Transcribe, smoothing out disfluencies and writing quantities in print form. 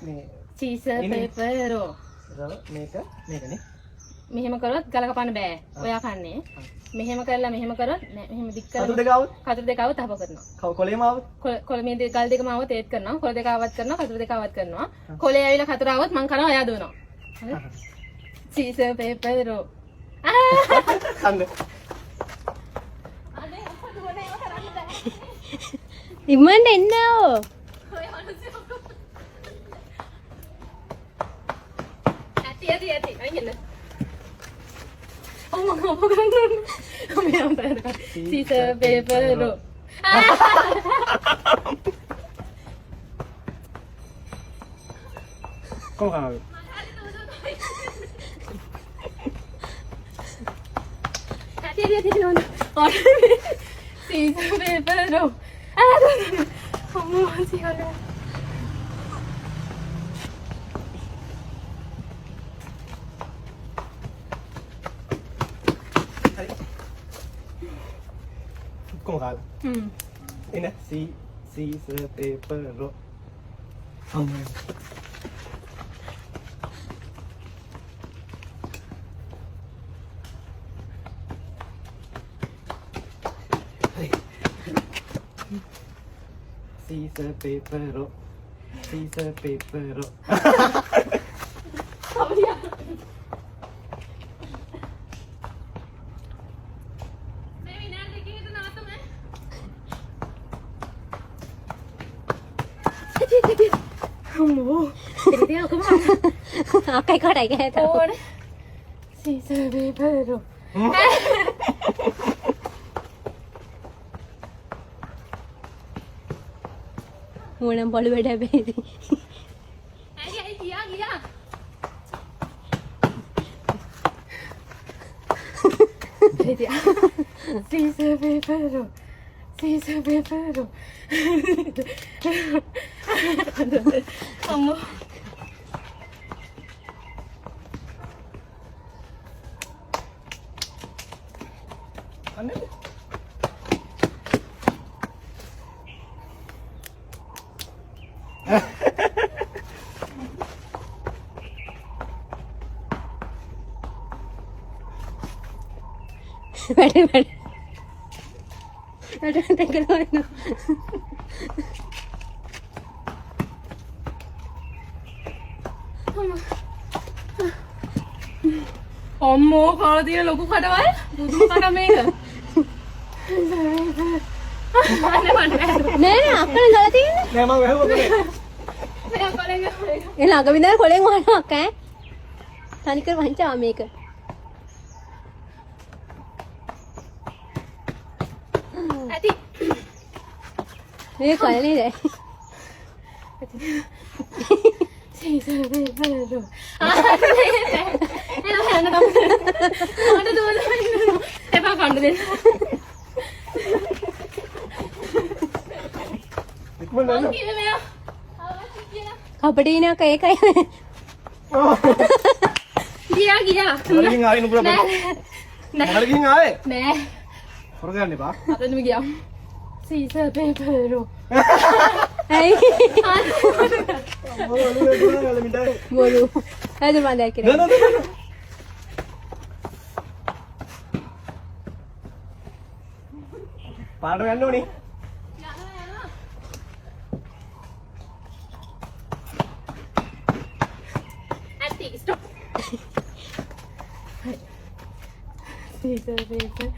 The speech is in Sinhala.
මේ චීසර් පේපර් රෝ. මේකනේ. මෙහෙම කරොත් ගල කපන්න බෑ. ඔයා කන්නේ. මෙහෙම කරලා මෙහෙම කරොත් නෑ මෙහෙම දික් කරලා කතුරු දෙක આવුත් කතුරු දෙක આવුත් තප කරනවා. කොලේම આવුත් කොළ මේ ගල් දෙකම આવුත් ඒත් කරනවා. කොළ දෙක આવවත් කරනවා. කතුරු දෙක આવවත් කරනවා. කොළේ ඇවිල්ලා කතුරු આવුත් මං කරනවා එයා දුවනවා. හරි? චීසර් පේපර් රෝ. කන්ද ඉම්මන්ට එන්නෝ. ඇති අයියන්න. මම කරන්නේ. මේ අම්පයර කර. චීසර් පේපර් රෝ. කොහොම කරනවද ඇති නෝන. චීසර් පේපර් රෝ. අම්මෝ සිහල. කොහොම කාලා එන සීසර් පේපර් රෝ අම්මෝ Caesar paper roll. Caesar paper roll. Cái có đầy cái tao. Caesar paper roll. Muốn bolu beda baby. Ai gila. Jadi Caesar paper roll. Caesar paper roll. Kamu Aneh. Beda. Ada tenggelam no. අම්මෝ කාලා තියෙන ලොකු කඩවල් බුදුම කඩ මේක. නෑ අක්කනේ ගල තියෙන්නේ. නෑ මම වැහුවා කොලේ. මෙයා කොලෙන් ගහලා. ඒ ළඟ වින්දර කොලෙන් වහනවා අක්කා. තනිකර වංචාව මේක. ඇති. මේ කොලේ නේද? Caesar paper roll. එන මට දුවන්න එපා කන්න දෙන්න. ඉක්මනට යන්න. කිව්වේ මෙයා. අවශ්‍ය කියලා. කපටිනක ඒකයි. ගියා. මොනකින් ආවේ නුඹලා මොනකින් ආවේ නෑ. හොරගන්න එපා. අතනම ගියා. Caesar paper roll. ඇයි මොනවද දුරගල මිටයි බොරු. හද මන් දැක්කේ. නෑ පාඩම යන්න ඕනේ. ඇති ස්ටොප්. Caesar paper.